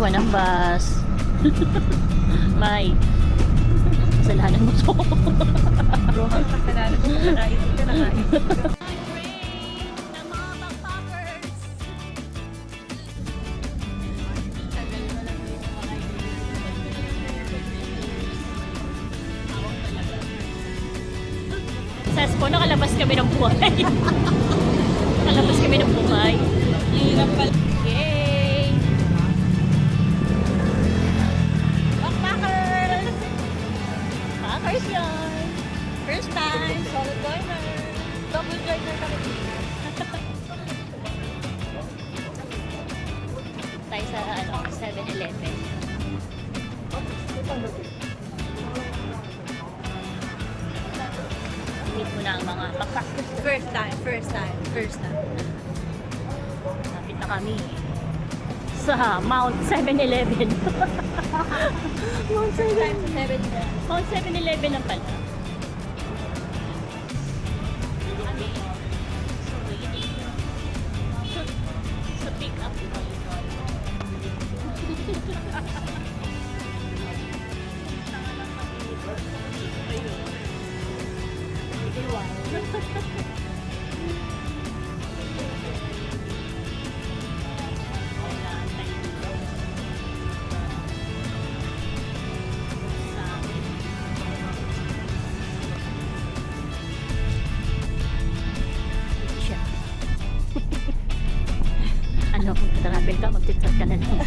iniwan ang bus. May kasalanan mo to. Bro, kasalanan mo na kain. Ito na kain. Saspo, nakalabas kami ng buhay. Nakalabas kami ng buhay. Hirap pala. Yay! Backpackers! Backpackers yan! First time, solid joiner. Double joiner kami dito. Tayo sa 7-Eleven. Meet mo na ang mga backpackers. First time. Lapit na kami sa Mount 7-Eleven. Mount 7-Eleven. Mount 7-Eleven lang pala. Kami. So, waiting. Sa pick up. Ano, kung travel ka, mag-chat ka na lang.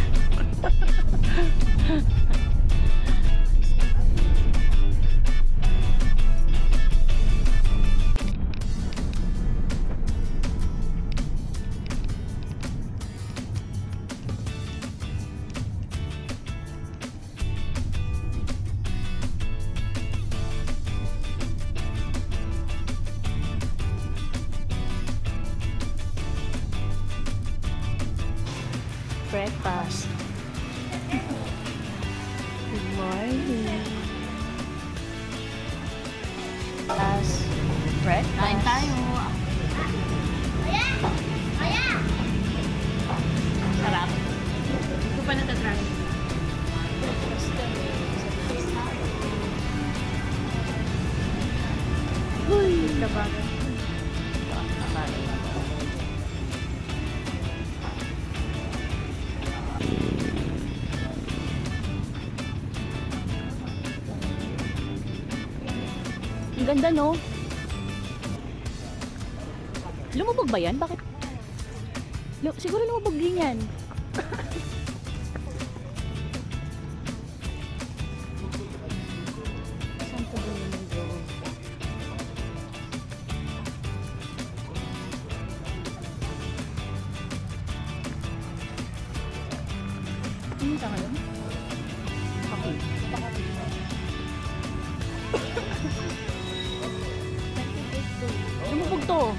Breakfast. Good morning. Breakfast. Kain tayo. Sarap. Ito pa natatry. Uy! Kabagan. Ang ganda, no? Lumubog ba yan? Bakit? Siguro lumubog din yan. Saan pa ba naman doon? Ano sa ngayon? Okay. Lumubog to.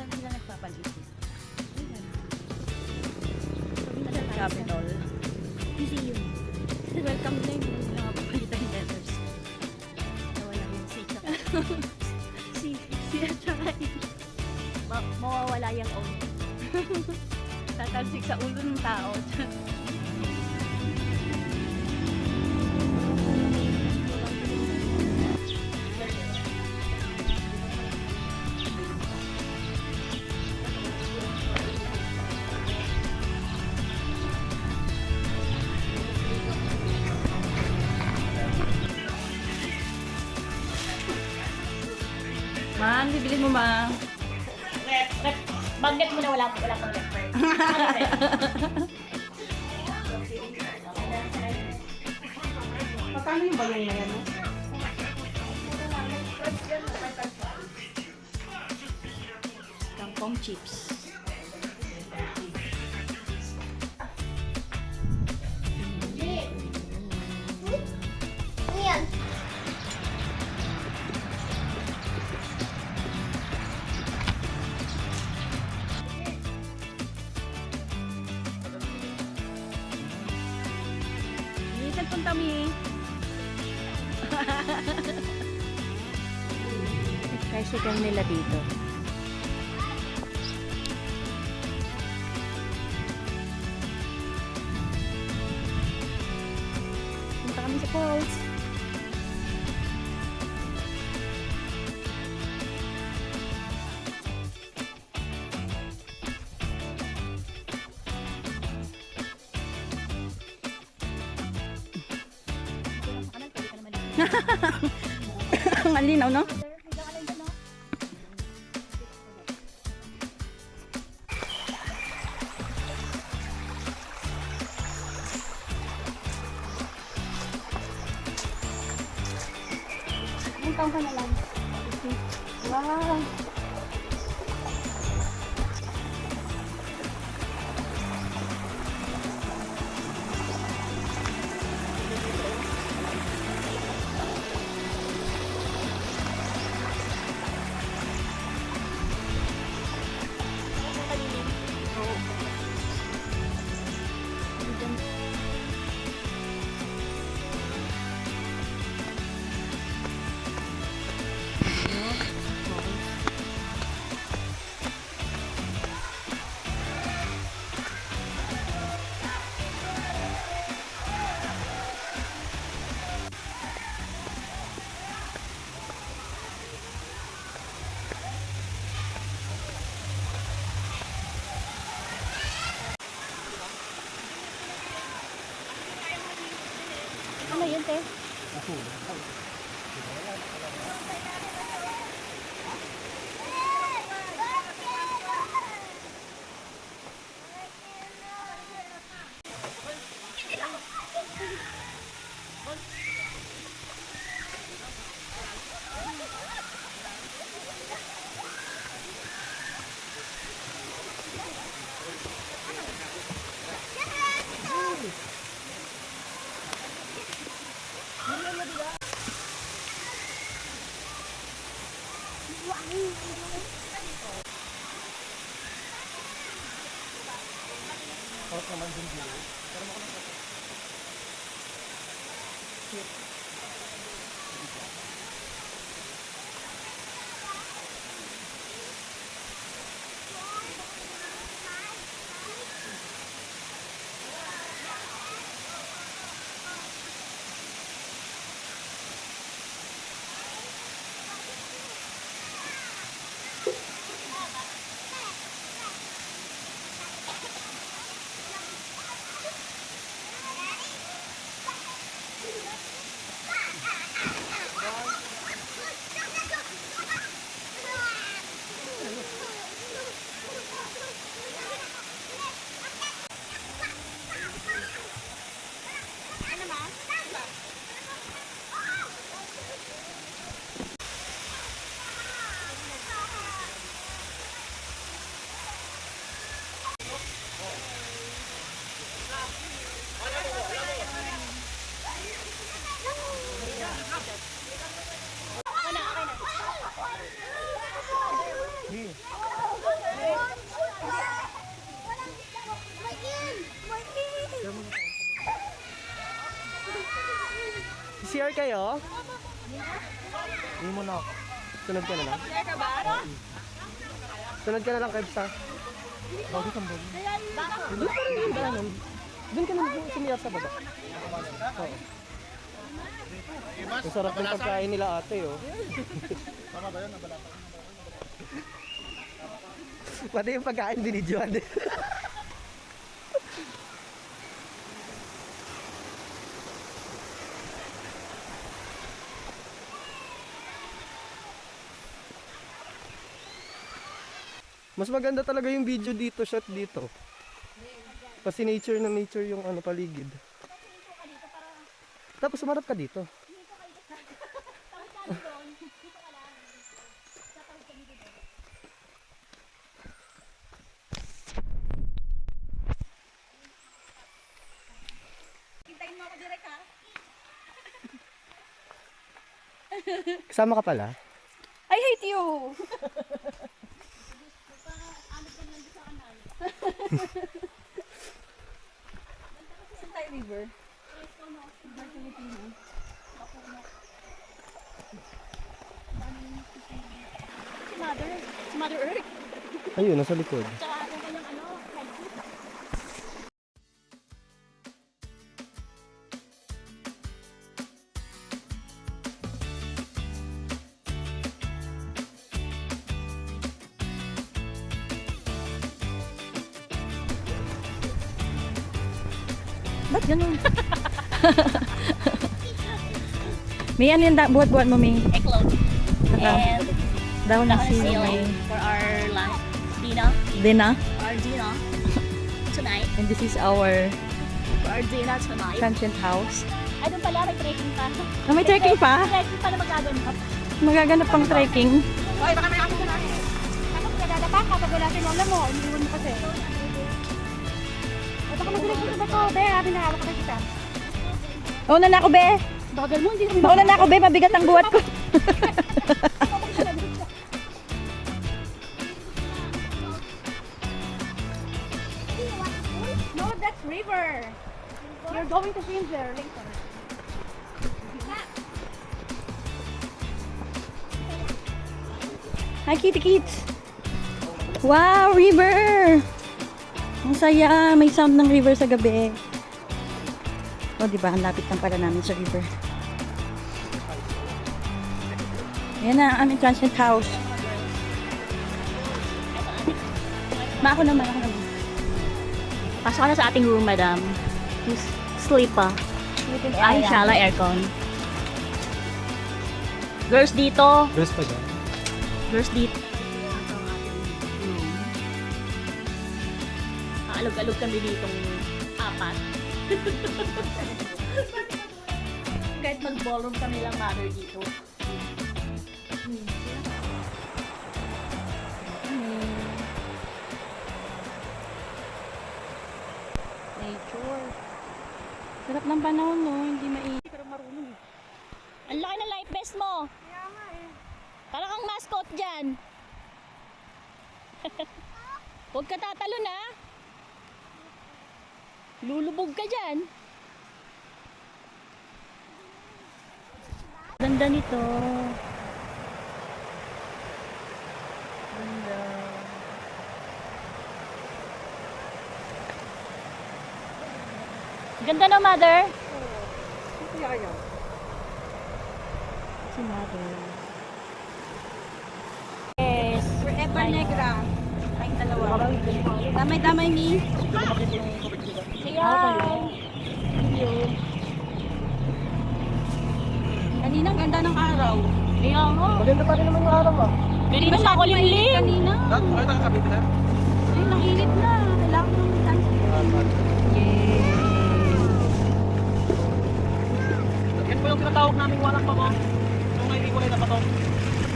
Saan sila nagpapalit? Capitol. Museum. Welcome na yung mga papalitan letters. Nawala yung C tsaka C at tsaka E. Mawawala yung O. Tatalsik sa ulo ng tao. Man, bibilin mo ma. Rep. Magnet mo na wala pang rep. Magkano yung bagay na yan? Kangkong chips. tricycle nila dito. Punta kami sa falls. Ang alinaw, no? Ang taong ka na lang. Wow! Ano yun, te? CR kayo? Hindi mo na ako. Sunod ka na lang. CR ka ba? Sunod ka na lang, Kebs, ha? Bakit ang bag? Doon ka na lang sumiyar sa baba. Oo. Ang sarap ng pagkain nila ate, oh. Tama ba yun? Nabalata. Pati yung pagkain binidyoan din. Mas maganda talaga yung video dito, shot dito. Kasi nature ng nature yung ano paligid. Tapos sumarap ka dito. Hintayin mo ako direct, ha? Kasama ka pala? I hate you! Santay River. River Filipino. Si Mother Earth. Ayun, nasa likod. Tsaka yung kanyang ano, headset. Ba't ganun? May ano yung buhat-buhat mo, May? Eklog. And Daw na the si ceiling May. for our lunch. Dinner. Dina. Our dinner. Tonight. And this is our For our dinner tonight. transient house. Ay, doon pala, may trekking pa. Ah, may trekking pa? Trekking pa na magaganap. Magaganap pang trekking. Hoy, baka may ako na natin. Kapag nadadapa ka, pag wala si Lola mo, iniwan mo kasi. O, baka mag-direct ba to? Be, habi na hawak ka kita. Una na ako, be. Bagal mo, hindi naman. Mauna na ako, be. Mabigat ang buhat ko. No, that's river. You're going to swim there later. Hi, Kitty Kids. Wow, river. Ang saya. May sound ng river sa gabi. O, diba? Ang lapit lang pala namin sa river. Yan na ang aming transient house. Ako naman. Pasok ka na sa ating room, madam. Sleep pa. Ay, shala aircon. Girls dito. Rest pa dyan. Girls dito. Alog-alog kami ditong apat. Kahit mag-ballroom kami lang mother dito. Nature. Sarap ng panahon, no? Hindi mainit. Pero marunong. Ang laki ng life vest mo. Kaya nga eh. Para kang mascot dyan. Huwag ka tatalon ha. Lulubog ka dyan. Ganda nito. Ganda. Ganda na, mother. Si mother. Yes. Forever Negra. Tayong dalawa. Damay-damay, Mi. Kanina, ang ganda ng araw. Kaya nga. Maganda pa rin naman yung araw ah. Ganito sa kulimlim. Kanina. Ay, nakakabit na. Ay, ang init na. Kailangan ng sunset. Yan po yung tinatawag namin walang pa mo. Yung hindi ko na pato.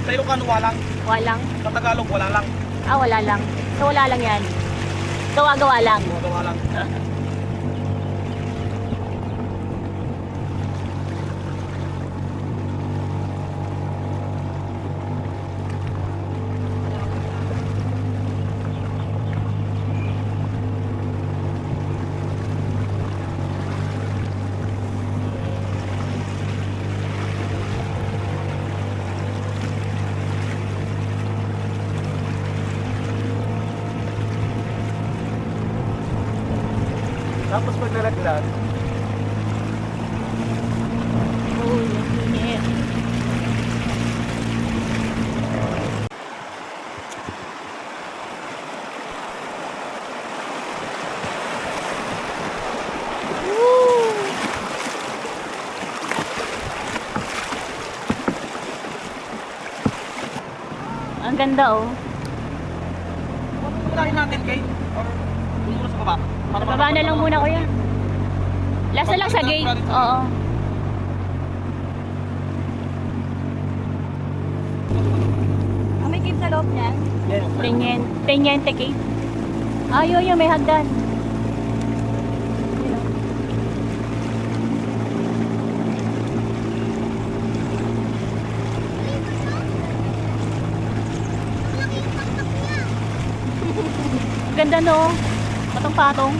Sa Ilocano walang. Walang. Sa Tagalog wala lang. Ah, wala lang. So, wala lang yan. Gawa-gawa lang. Gawa lang. Tapos pag nalaglag, Uy, ang init. Ang ganda oh. unahin natin kay or doon muna sa baba. Baba na lang muna kuya. Last na lang sa gate. Oo. Ang may cave sa loob niyan. Yes. Teniente Cave. Ayaw yun, may hagdan. Ganda no. Patong-patong.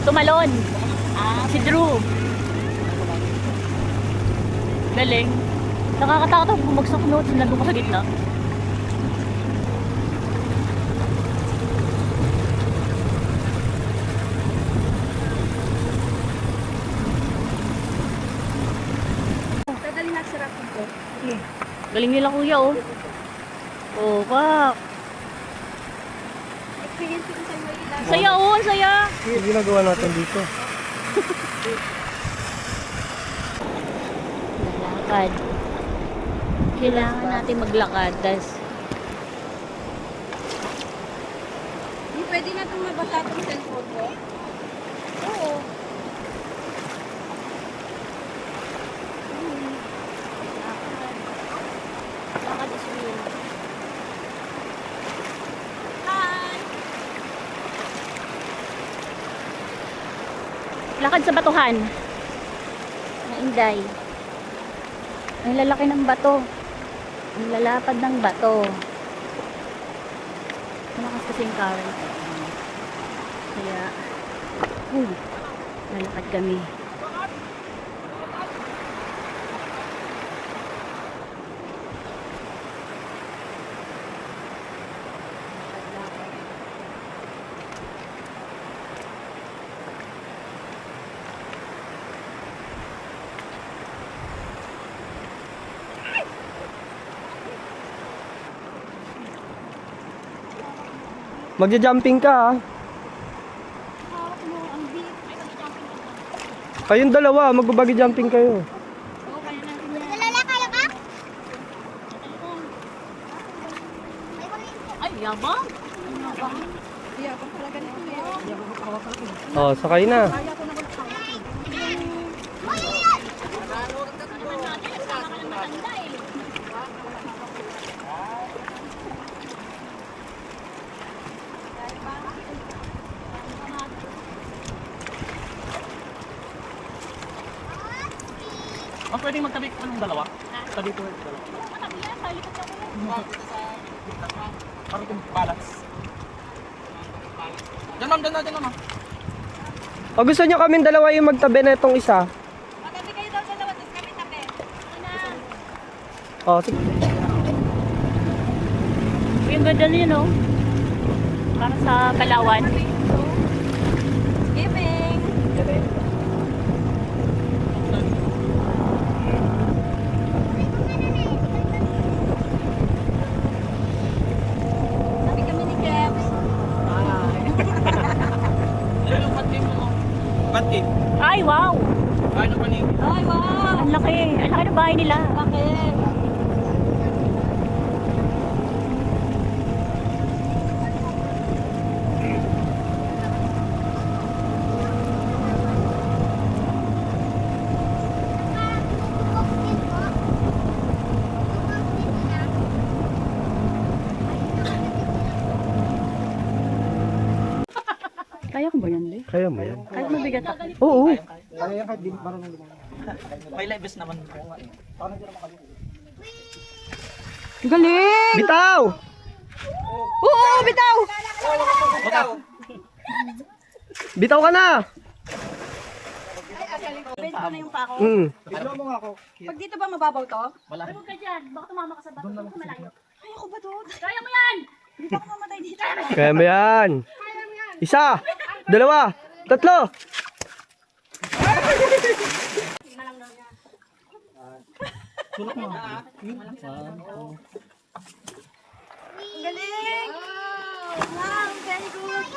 Tumalon. Si Drew. Galing. Nakakatakot ako bumagsak no. Nandun ko sa gitna. Dadali na sa rapid ko. Galing nila kuya oh. Oh, wow. Experience ko sa iyo ilan. Saya oh, ang saya. Yung ginagawa natin dito. Lakad. Kailangan natin maglakad. Das. Hindi pwede na itong mabasa itong cellphone ko. Oo. Lakad is real. Lakad sa batuhan. Na Inday. Ang lalaki ng bato. Ang lalapad ng bato. Malakas kasi yung current. Kaya, lalakad kami. Magja-jumping ka ha. Kayong dalawa, magbabagi jumping kayo. Ay, yabang! Oh, sakay na. Oh, pwedeng magtabi ko ng dalawa? Tabi ko ng dalawa. Para kung balance. Diyan ma'am, dyan ma'am. O gusto nyo kaming dalawa yung magtabi na itong isa? Matabi kayo daw dalawa, tapos kami tabi. Oh, sige. Yung ganda niyo, no? Para sa Palawan. Skipping! Sabi kami ni Kebs. Ano yung batik mo? Batik? Ay, wow! Ano pa ni? Ay, wow! Ang laki. Ang laki ng bahay nila. Bakit? Kaya ko ba yan, Lee? Kaya mo yan. Kahit mabigat ako. Oo. May lives naman. Galing! Bitaw! Oo, bitaw! Bitaw ka na! Bend ko na yung pako. Pag dito ba mababaw to? Huwag ka dyan. Baka tumama ka sa bato. Huwag ka malayo. Ay, ako ba doon? Kaya mo yan! Hindi pa ako mamatay dito. Kaya mo yan. Isa, dalawa, tatlo. Ang galing! Wow, very good!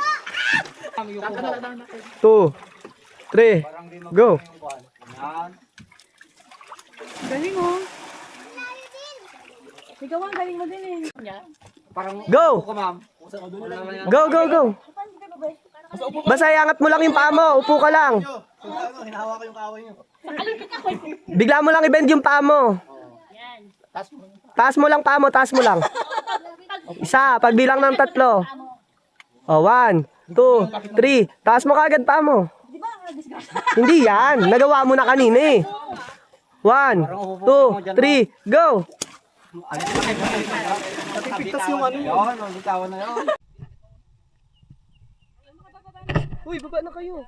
2, 3, go. Galing oh. Ikaw ang galing mo din eh. Go! Go, go, go. Basta iangat mo lang yung paa mo. Upo ka lang. Bigla mo lang i-bend yung paa mo. Taas mo lang paa mo, taas mo lang. Isa, pagbilang ng 3. Oh, 1, 2, 3. Taas mo kagad paa mo. Hindi yan. Nagawa mo na kanina eh. 1, 2, 3, go! Pipigtas yung ano yun. Bitawan na yun. Uy, baba na kayo.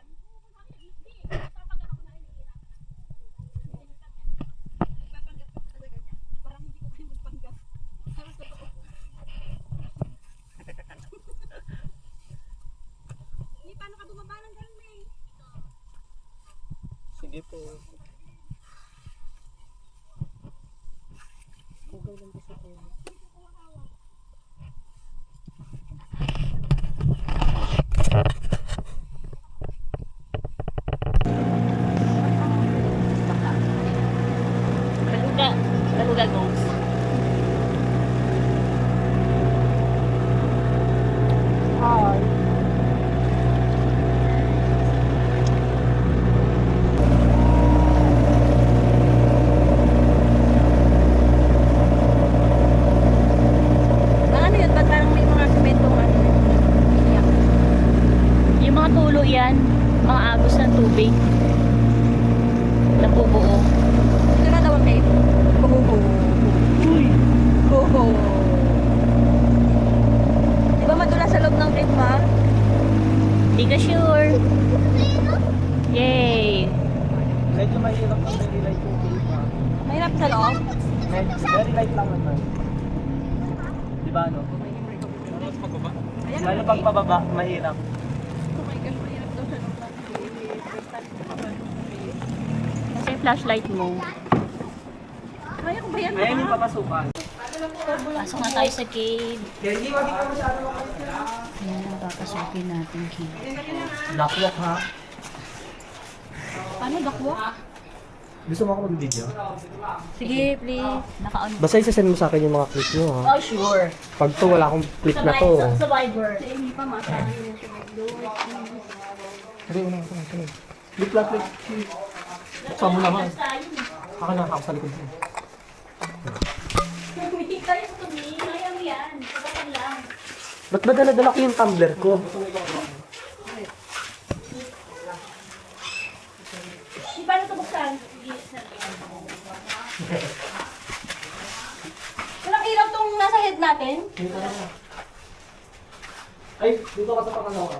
Sige po. Beluga. Beluga goes. Ano yun? Ba't parang may mga sementong ano? Yung mga tulo yan, mga agos ng tubig. Nabubuo. Ito na daw ang cave. Huhu. Huhu. Di ba madulas sa loob ng cave, ma? Di ka sure. Yay! Medyo mahirap ang very light yung cave ha. Mahirap sa loob. Very light lang naman. Di ba no? Lalo pag pababa, mahirap. Kasi flashlight mo. Kaya ko ba yan? Ayan yung papasukan. Pasok na tayo sa cave. Kaya hindi makita masyado mga Ayan ang papasukin natin cave. Lock ha. Paano dakwak? Gusto mo ako mag-video? Sige, please. Naka-on. Basta isa-send mo sa akin yung mga clip nyo ha. Oh, sure. Pag to, wala akong clip na to. Survivor. Hindi, una ako na. Clip lang, clip. Buksan mo naman. Ako na, ako sa likod mo. Kaya sa tumi. Kaya mo yan. Sabatan lang. Ba't ba dala-dala ko yung tumbler ko? Di paano ito buksan? Walang ilaw tong nasa head natin. Ay, dito ka sa pangalaw ka.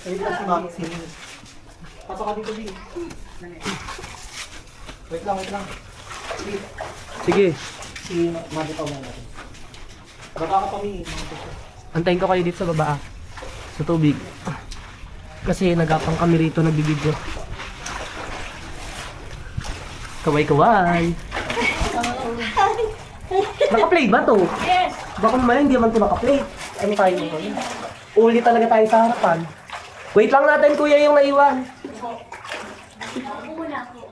Ay, dito si Maxine. Pasok ka dito, Bing. Wait lang. Sige. Sige, mabitaw na natin. Baka ka pami. Antayin ko kayo dito sa baba. Sa tubig. Kasi nagapang kami rito nagbibideo. Kaway-kaway. Naka-play ba to? Yes! Baka naman hindi naman ito naka-play. Ano tayo mo? Uli talaga tayo sa harapan. Wait lang natin kuya yung naiwan.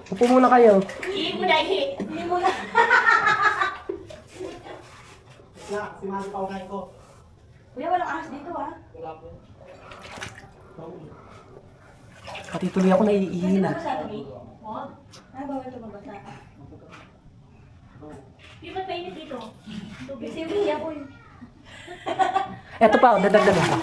Upo muna kayo. Hindi mo na Hindi mo na. Si Mami paunahin ko. Kuya, walang ahas dito, ah. Pati tuloy ako naiihina. Ah, bawal tumabasa. Di ba't mainit dito? Kasi umiyak ko yun. Eto pa, dadagdag ako.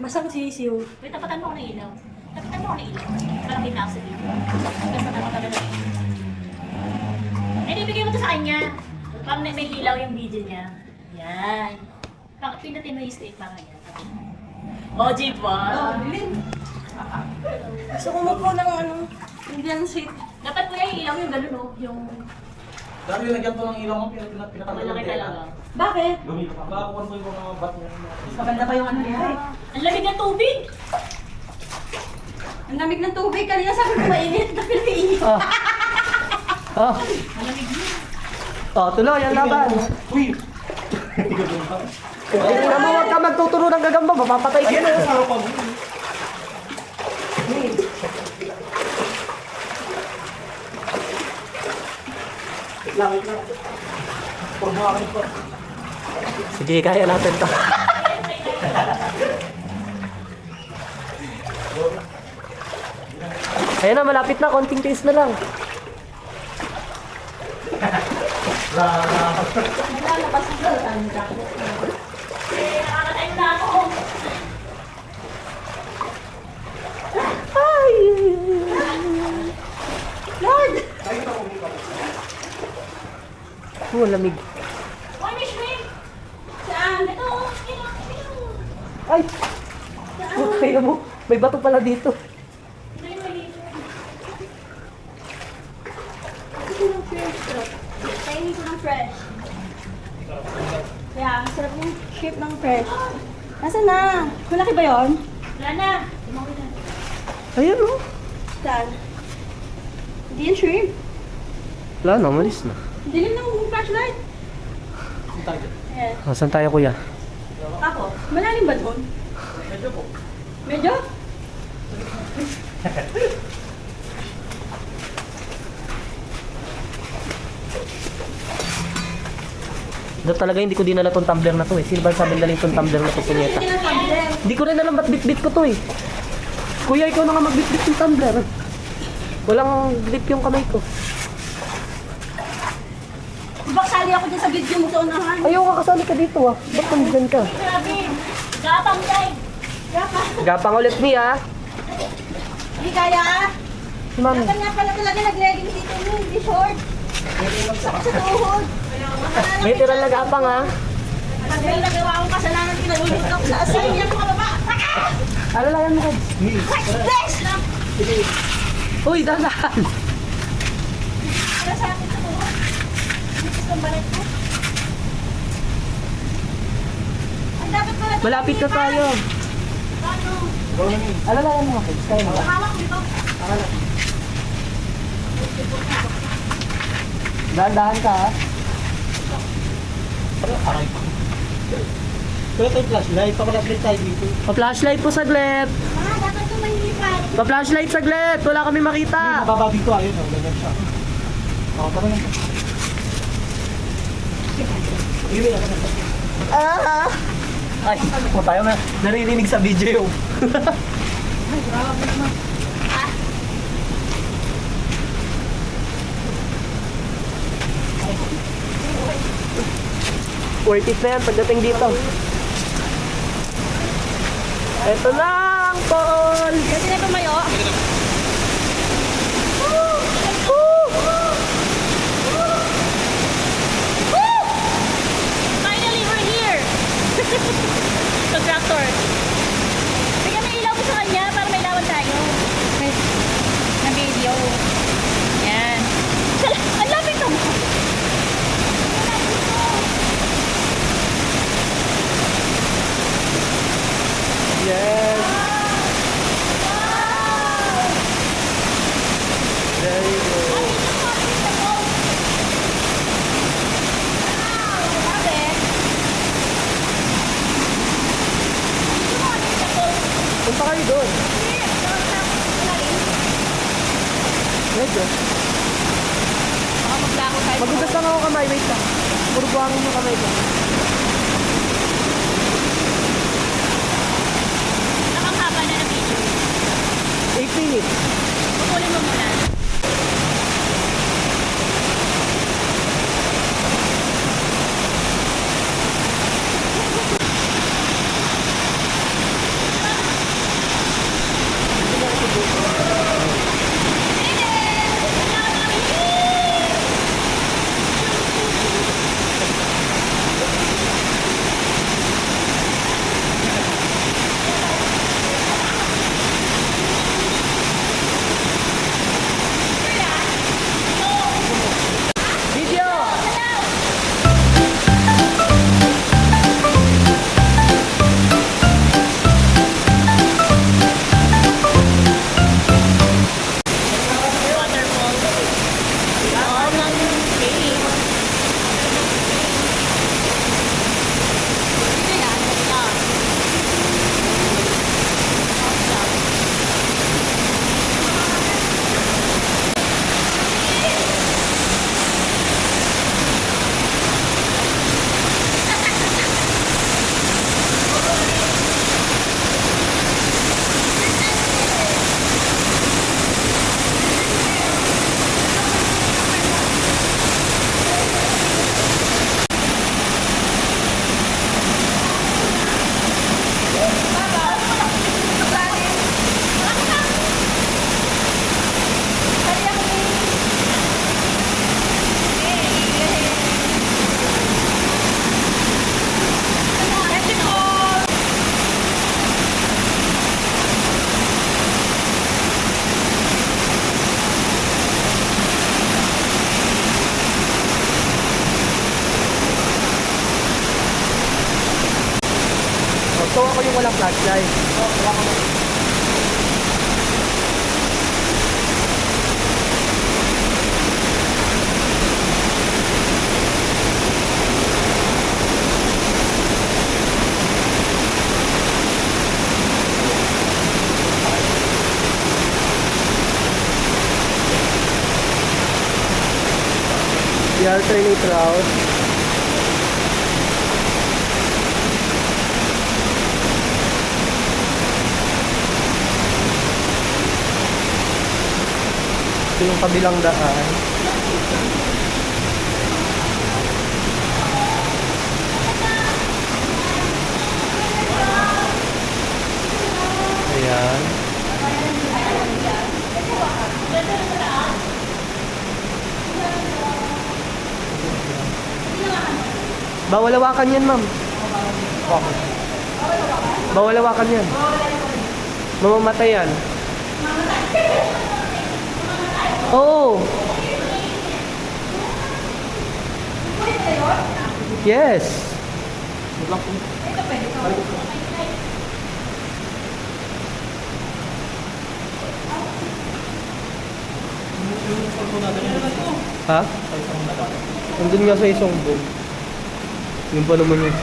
Masang sisiw. Wait, tapatan mo ako ng ilaw. Tapatan mo ako ng ilaw. Parang kita ako sa dito. Kasi nakapagano na yun. Eh, ibigay mo to sa kanya. Parang may ilaw yung video niya. Yan. Pindutin mo yung state para yan. Oh, jeep ba? Gusto ko mo ng ano, Indian seat. Dapat kuya yung ilaw yung gano'n, no? Yung Dami yung lagyan to ng ilaw mo, pinatanggal malaki talaga. Bakit? Makakuha ko yung mga bat niya. Maganda pa yung ano nila eh. Ang lamig ng tubig! Ang lamig ng tubig. Kanina sabi ko mainit. Tapi naiinit. Oh. Oh, tuloy, ang laban. Uy! Tingnan mo, huwag ka magtuturo ng gagamba, mapapatay ka. Ayan na, sa harapan. Wait lang. Purbuhakin ko. Sige, kaya natin to. Ayan na, malapit na, konting taste na lang. Nakakatayo na ako! Lord! Oh, lamig. Uy, may shrimp! Saan? Ito, ito. Ay! Oh, kaya mo. May bato pala dito. Kainin ko ng fresh. Kaya, ang sarap yung shape ng fresh. Nasaan na? Malaki ba yun? Wala na. Tumawid na. Ayan oh. Saan? Hindi yan shrimp. Wala na, malis na. Dilim ng flashlight. Ayan. Saan tayo kuya? Ako, malalim ba doon? Medyo po. Medyo? Dapat talaga hindi ko dinala tong tumbler na to eh. Sino ba sabi dala itong tumbler na to, punyeta? Hindi ko rin alam ba't bit-bit ko to eh. Kuya, ikaw na nga magbit-bit yung tumbler. Walang grip yung kamay ko. Diba sali ako dyan sa video mo sa unahan? Ayaw ka kasali ka dito ah. Ba't nandyan ka? Grabe. Gapang day. Gapang. Gapang ulit mi ah. Hindi kaya ah. Si mami. Dapat nga pala talaga nag-legging dito mo, hindi short. Sa tuhod. May tiral na gapang ah. Pag may nagawa akong kasalanan, pinalulot ako sa asin. Yan mga baba. Alalayan mo ko. Bless! Uy, dahan! Para sa akin sa tuhod. Dito sa balat ko. Ang dapat pala dito. Malapit na tayo. Ano? Alalayan mo ako. Kaya mo. Hawak dito. Dahan-dahan ka ah. Aray ko. Pero ito yung flashlight. Pa-flashlight tayo dito. Pa-flashlight po saglit. Ah, dapat ito mahilipan. Pa-flashlight saglit. Wala kami makita. Mababa dito. Ayun o. Ganyan siya. Ako tara lang. Ah! Ay, kung tayo na naririnig sa video yung. Worth it na yan pagdating dito. Eto na ang Paul! Kasi na tumayo. Finally, we're here. Contractor. Bigyan may ilaw mo sa kanya para may lawan tayo. Na video. Yan. Ang lapit mo. Yes! Very good. Punta kayo doon. Medyo. Baka maglako tayo. Magugas lang ako kamay. Wait lang. Burbuangin yung kamay ko. Nakakaba na na video. 8 minutes. Pupulin mo muna. walang flashlight. The alternate route. Ito yung kabilang daan. Ayan. Bawal hawakan yan, ma'am. Bawal hawakan yan. Mamamatay yan. Oo. Yes. Ha? Nandun nga sa isang boom. Yung pa naman yun.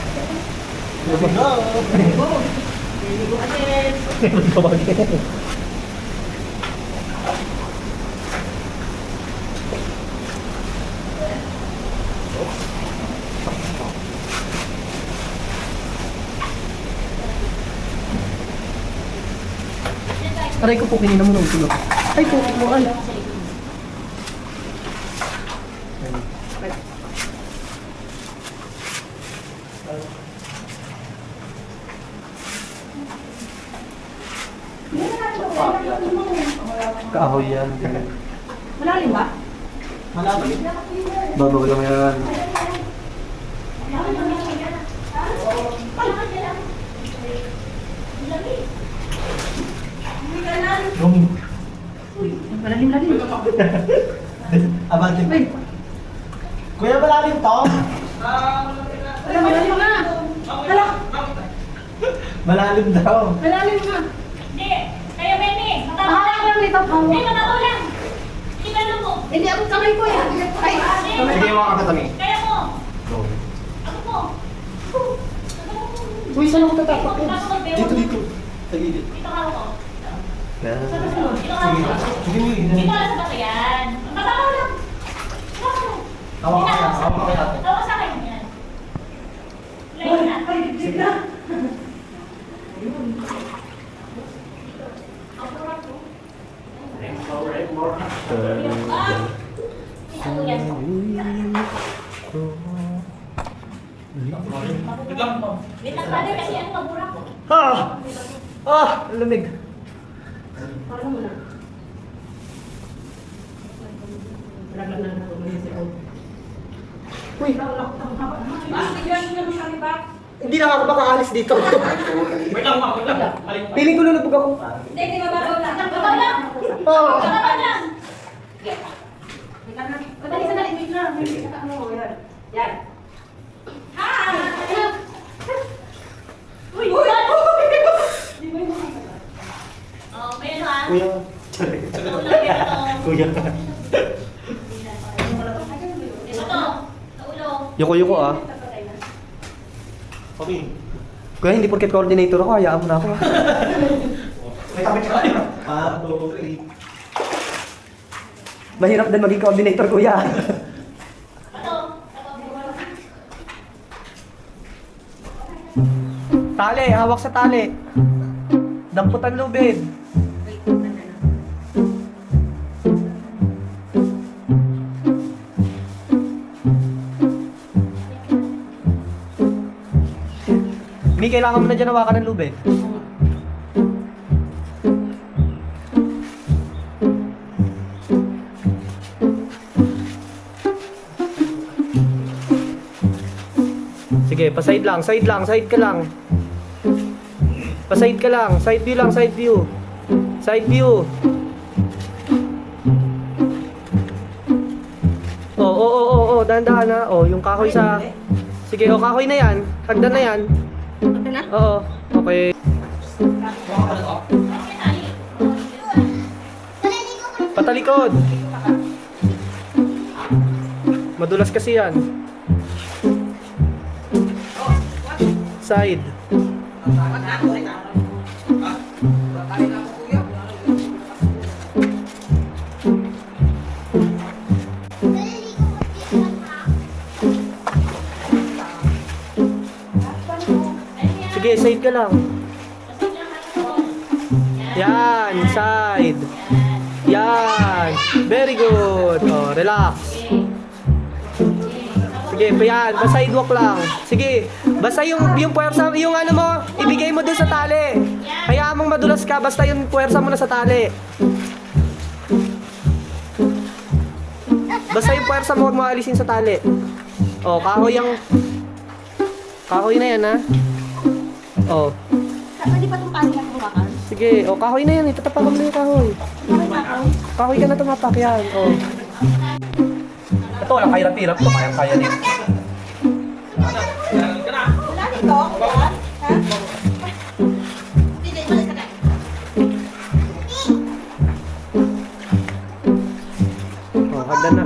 Aray ko po, kinina mo nung tulog. Ay po, mo ay. Kahoy yan. Malalim ba? Babaw lang yan. Malalim-lalim. Abante. Kuya, malalim to? Malalim nga. Hala, Malalim daw. malalim nga. Hindi. Kaya Benny, Ah, lang nito. Hindi, mataulan. Tingnan mo. Hindi ako kamay ko yan. Ay, Sige, mga katami. Kaya mo. Ako mo. uy, saan ako tatakot? Dito, dito. Tagilid. Dito ka ako. Yan. Dito ka ako. Sige, Dito ka sa batayan. Matataw lang. Hawa ka yan. Hawa ka yan. Tawa sa akin. Yan. Layo na. Ah! Ito yan. Wait lang pala kasi ano mabura ko. Ah! Ah! Lamig. Uy! Hindi na ako makaalis dito. Wait lang, wait lang. Piling ko lulubog ako. Hindi, hindi mababaw lang. Mababaw lang. Oh. Mababaw lang. Madali sa dali. Wait lang. Yan. Ah! Uy! Oh, mayroon ha? Kuya. Tulog ito. Kuya. Ito to. Sa ulo. Yuko-yuko ah. Okay. Kuya, hindi porket coordinator ako, hayaan mo na ako. May kapit ka kayo. 1, 2, 3. Mahirap din maging coordinator, kuya. Ito. Tali, hawak sa tali. Damputan lubid. Mi, kailangan mo na dyan hawakan ng lubid. Sige, pa-side lang, side lang, side ka lang. Pa-side ka lang, side view lang, side view. Side view. Oo, dahan-dahan ha. Oh, yung kahoy sa... Sige, kahoy na yan. Hagdan na yan. Okay na? Oo, okay. Patalikod. Madulas kasi yan. Side. Sige, side ka lang. Yan, side. Yan. Very good. Oh, relax. Sige, yan. Basta sidewalk lang. Sige. Basta yung puwersa, yung ano mo, ibigay mo dun sa tali. Hayaan mong madulas ka, basta yung puwersa mo na sa tali. Basta yung puwersa mo, huwag mo alisin sa tali. Oh, kahoy yung... Kahoy na yan, ha? Oh. Pwede pa itong tali na tumakan? Sige, oh, kahoy na yan. Itatapakan mo na yung kahoy. Kahoy ka na tumapak yan. Oh. Ito, walang kahirap-hirap to. Kayang-kaya din. Wala dito? Wala? Ha? Hindi, malis ka na. Oh, hagdan na.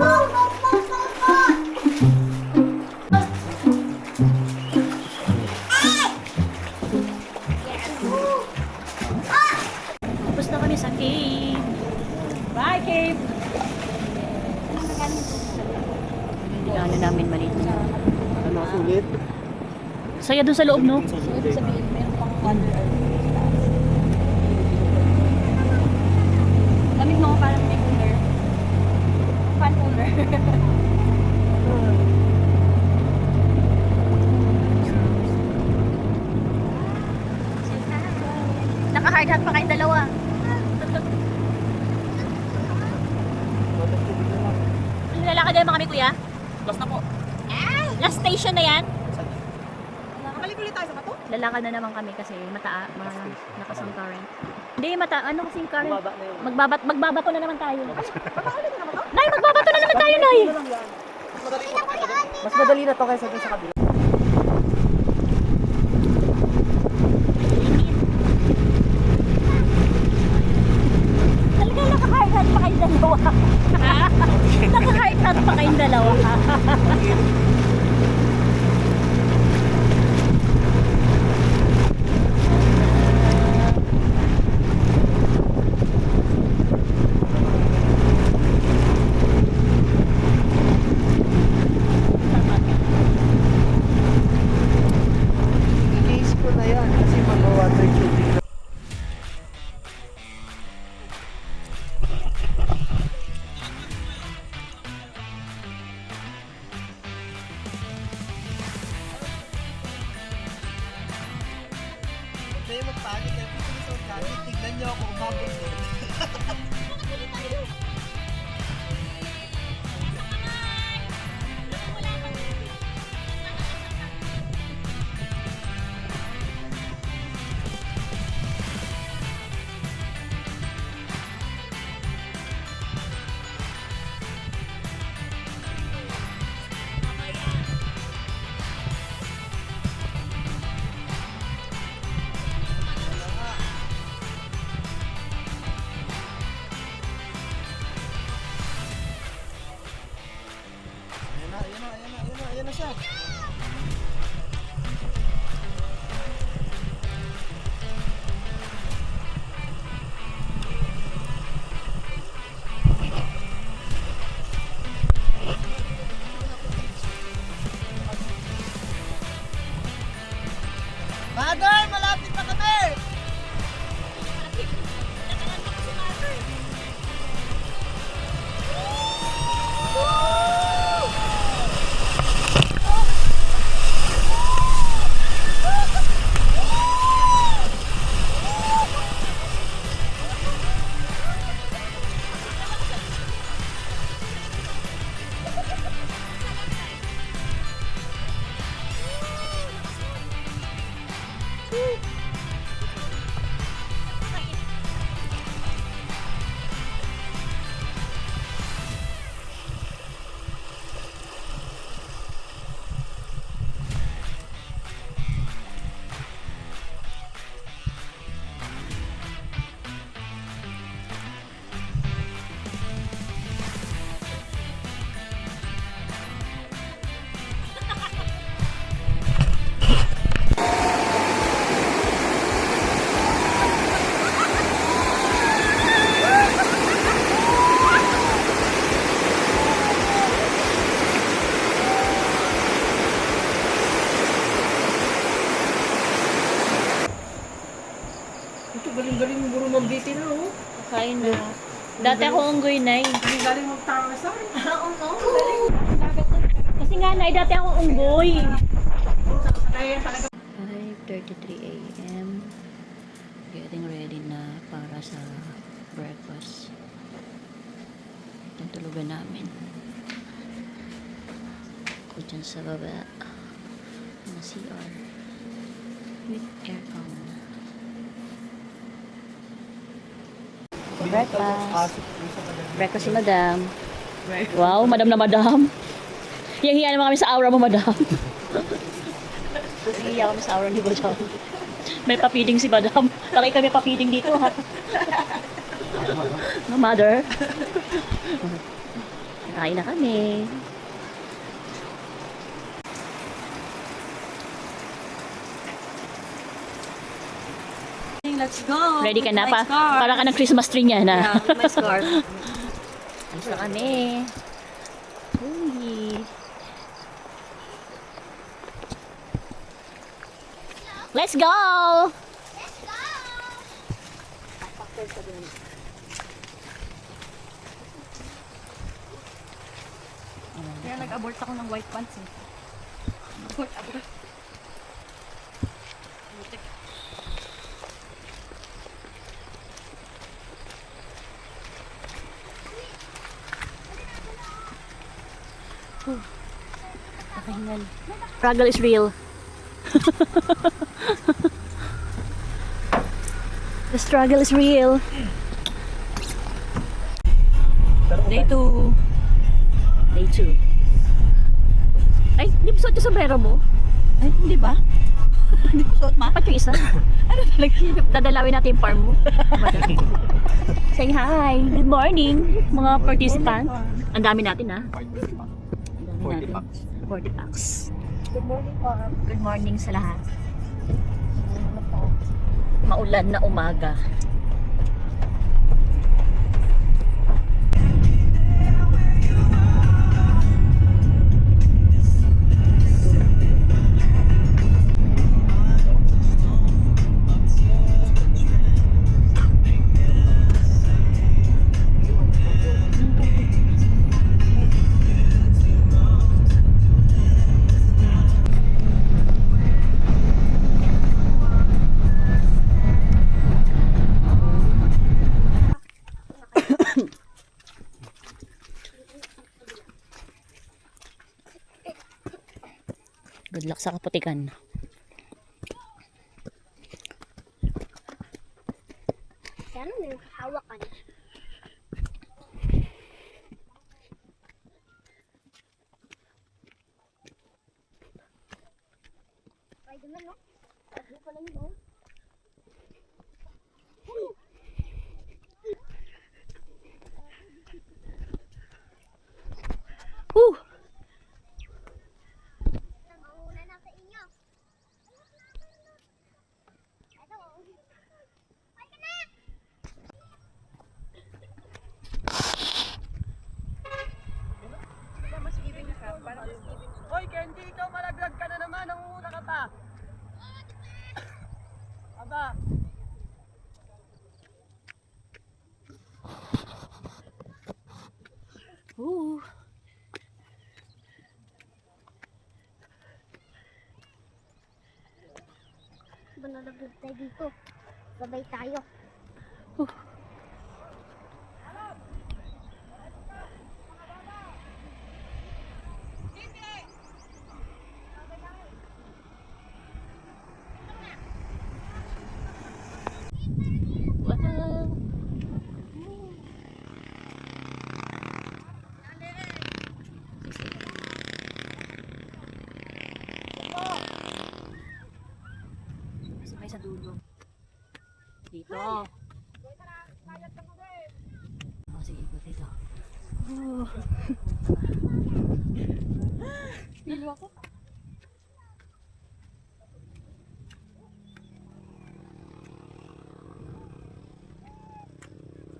Tapos na kami sa cave. Bye, cave! Ano namin maliit na. Ano, sulit? Saya doon sa loob, no? Lamig mo parang may cooler. Fan cooler. Naka-hard hat pa kayong dalawa. Lalakad na naman kami, kuya? Last na po. Last station na yan? Nakalik ulit tayo sa bato? Lalakad na naman kami kasi lakas ang current. Hindi, ano kasing current? Magbabato na naman tayo. Nay, magbabato na naman tayo, Nay! Mas madali na to kaysa dun sa kabila. Talaga naka-hard hat pa kayong dalawa. Naka-hard hat pa kayong dalawa. I-case ko na yan kasi mag-water tubing. Kayo magpanik, kaya pinusunod kami, tignan nyo ako umabot doon. Ayan na siya. Mother, malapit na kami! Kain na. Dati ako unggoy, Nay. Ang galing magtawa sa akin. Kasi nga, Nay, dati ako unggoy. 5:33 a.m. Getting ready na para sa breakfast. Itong tulugan namin. Ako dyan sa baba. Na CR. With aircon. Breakfast. Breakfast si Madam. Wow, Madam na Madam. Hiyang-hiya naman kami sa aura mo, Madam. Hiya kami sa aura ni Madam. May papiding si Madam. Laki kami papiding dito, ha? No, Mother. Kain na kami. Let's go. Ready ka na My pa? scarf. Para ka ng Christmas tree niya na. Yeah, with my scarf. Alis na kami. Uy. Let's go! Kaya nag-abort ako ng white pants eh. Abort. Nakahingal. Struggle is real. The struggle is real. Day 2. Day 2. Ay, hindi mo suot yung sombrero mo? Ay, hindi ba? Hindi ko suot ma? Ba't yung isa? Ano talaga? Dadalawin natin yung farm mo. Say hi. Good morning, mga participant. Ang dami natin, ha? Ang dami natin. 40 packs. Good morning po. Good morning sa lahat. Maulan na umaga. Good luck sa kaputikan. Sana may hawakan. Spider-Man, no? Ano pala yun, no? Whew! Nangunguna na sa inyo. Ito, oh. Ay ka na! Hoy, Candy, ikaw malaglag ka na naman. Nangunguna ka pa. Aba. Ooh. Banalaglag tayo dito. Sabay tayo. Wow. Sabay sa dulo. Dito. Oh, sige, ikot dito. Nilo ako.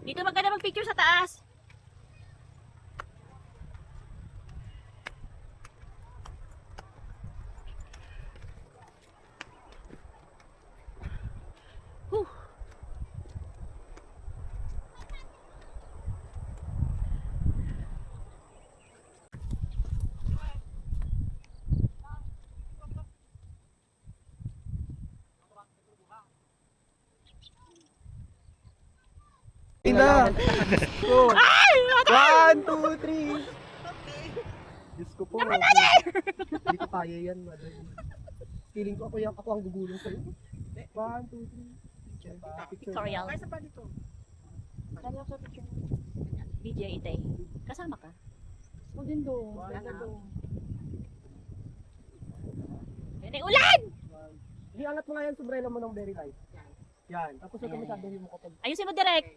Dito maganda mag-picture sa taas. Whew. Ina! Go! 1, 2, 3! Diyos ko po. Hindi ko kaya yan, madam. Feeling ko ako ang gugulong sa'yo. 1, 2, 3. Tutorial. BJ Itay. Kasama ka? Ako din do. Hindi, ulan! Hindi, angat mo nga yan, sombrero mo ng very light. Yan. Tapos ito mo sabihin mo kapag... Ayusin mo direct.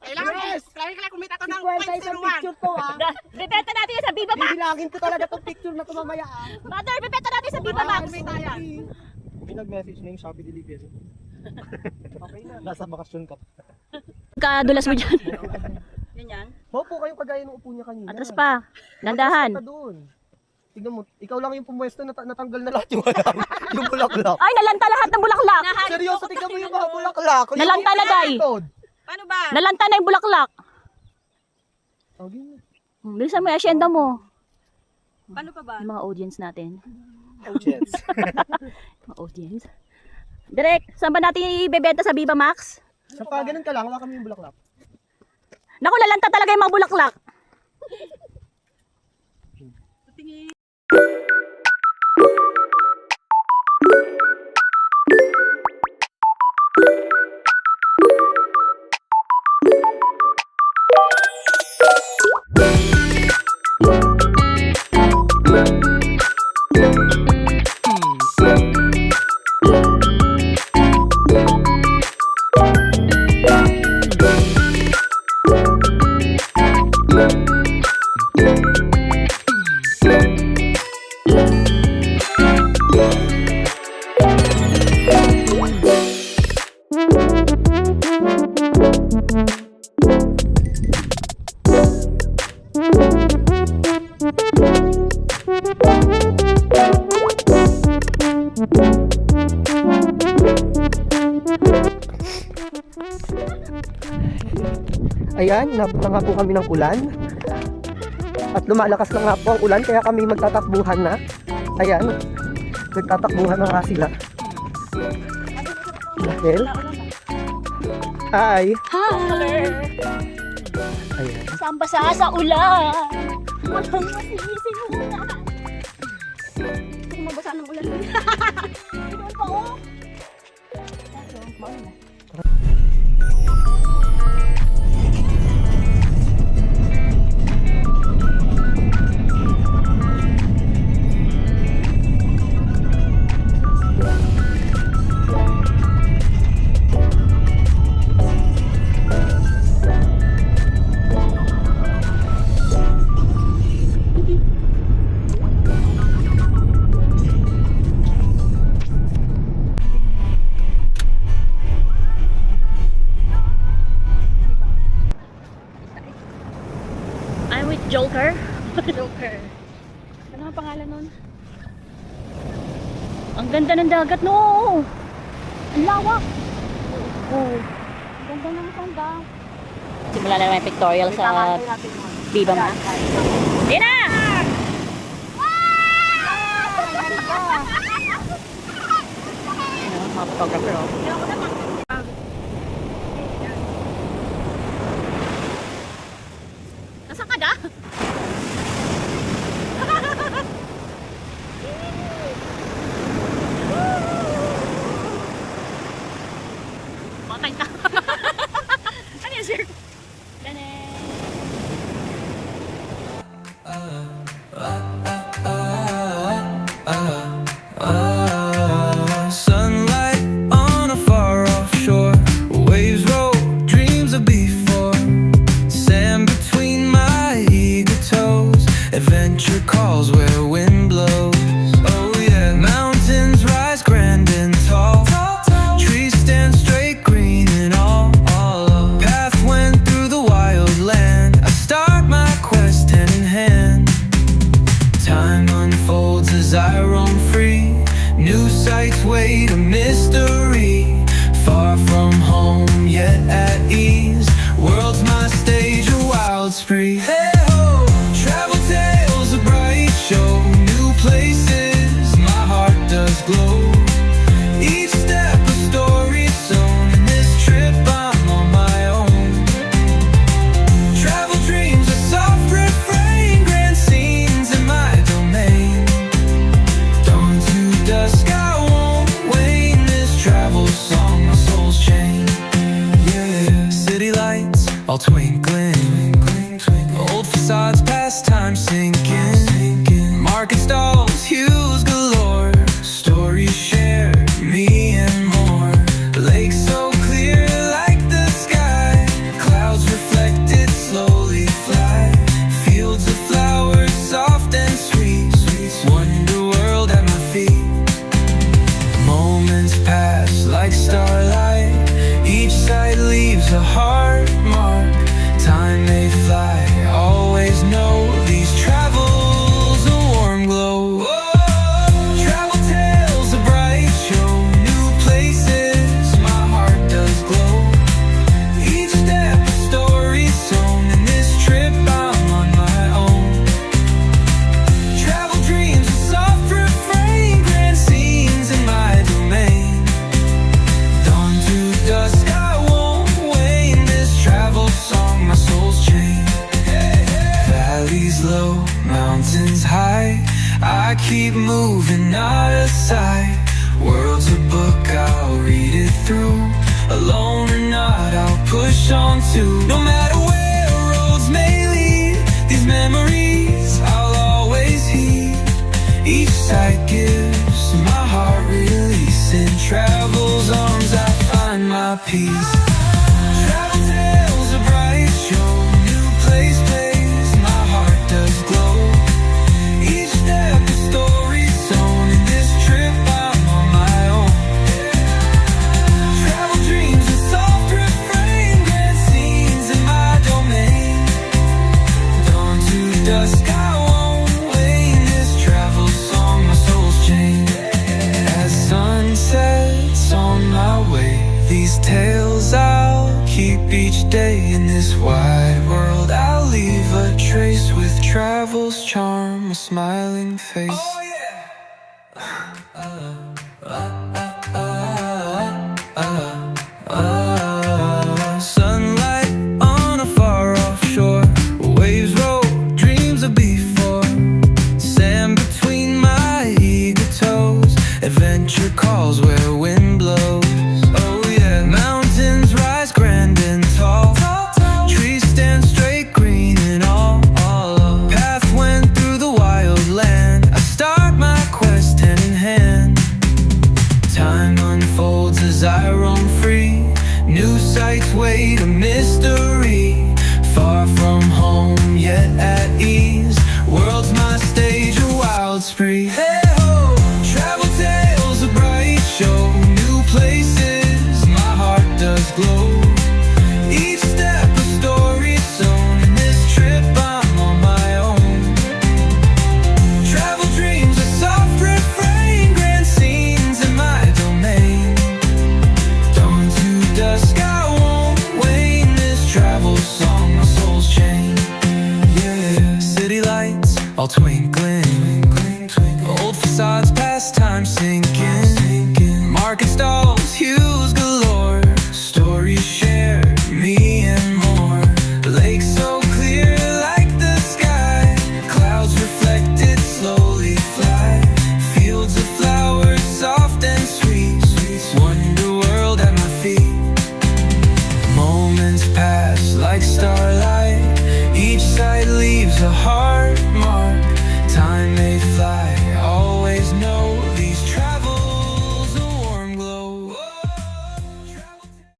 Kailangan kumita ko ng isang picture to, ha? Bibenta natin yan sa Viva Max. Bibilangin ko talaga tong picture na to mamaya, ha? Mother, bibenta natin sa Viva Max. May nag-message na yung Shopee delivery. Okay na. Nasa bakasyon ka. Kadulas mo dyan. Maupo kayong kagaya ng upo niya kanina. Atras pa. Landahan. Atras ka doon. Tignan mo, ikaw lang yung pumwesto, natanggal na lahat yung alam. Yung bulaklak. Ay, nalanta lahat ng bulaklak. Seryoso, tignan mo yung mga bulaklak. Yung Nalanta na, Day. episode. Paano ba? Nalanta na yung bulaklak. Okay. Bilisan mo yung asyenda mo. Paano pa ba? Yung mga audience natin. Oh, chance. Mga audience. Direk, saan ba natin ibebenta sa Viva Max? Sa pa, ganun ka lang, hawakan mo yung bulaklak. Naku, nalanta talaga yung mga bulaklak. Ayan, nabot na nga po kami ng ulan. At lumalakas na nga po ang ulan, kaya kami magtatakbuhan na. Ayan, nagtatakbuhan na nga sila. Dahil, hi! Hi! Ayan. Sambasa sa ulan. Walang masising ulan. Kung mabasa ng ulan. Doon pa oh. I'm with Joker. Joker. Ano ang pangalan nun? Ang ganda ng dagat, no! Ang lawak! Oh. Ang ganda ng sanda. Simula na naman yung pictorial sa Viva Max. Yan na! Ano, mga photographer, oh. Nasaan ka na? Matay ka. Ano yan, sir? Ganen. Sunlight on a far off facades, pastime sinking. Market stalls, hues galore. Stories shared, me and more. Lakes so clear like the sky. Clouds reflected slowly fly. Fields of flowers, soft and sweet. Wonder world at my feet. Moments pass like starlight. Each sight leaves a heart mark. Time may fly, always know these travels a warm glow. Travel tales, a bright show, new places, my heart does glow. Each step a story sewn, in this trip I'm on my own. Travel dreams, a soft refrain, grand scenes in my domain. Dawn to dusk, I won't wane, this travel song, my soul's chain. Valleys low, mountains high, I keep moving, not aside. World's a book, I'll read it through. Alone or not, I'll push on too. No matter where roads may lead, these memories I'll always heed. Each sight gives my heart release. In travel's arms I find my peace. Travel tales, a bright show, new place, my heart does glow. Each step a story sewn, in this trip I'm on my own. Travel dreams, a soft refrain, grand scenes in my domain. Dawn to dusk, I won't wane, this travel song, my soul's chain. As sun sets on my way, these tales I'll keep each day. In this wide world I'll leave a trace, with travel's charm, a smiling face. Sunlight on a far off shore, waves roll, dreams of before. Sand between my eager toes, adventure calls where wind blows. Oh yeah, mountains rise grand and tall, trees stand straight, green and all. Path went through the wild land, I start my quest hand in hand. Time unfolds as I roam free, new sights wait, a mystery. Far from home, yet at ease, world's my stage, a wild spree. Hey ho, travel tales, a bright show, new places, my heart does glow. Each step a story sewn, in this trip I'm on my own. Travel dreams, a soft refrain, grand scenes in my domain. Dawn to dusk, I won't wane, this travel song, my soul's chain. Yeah, city lights all twinkling, old facades, pastime sinking. Market stalls, hues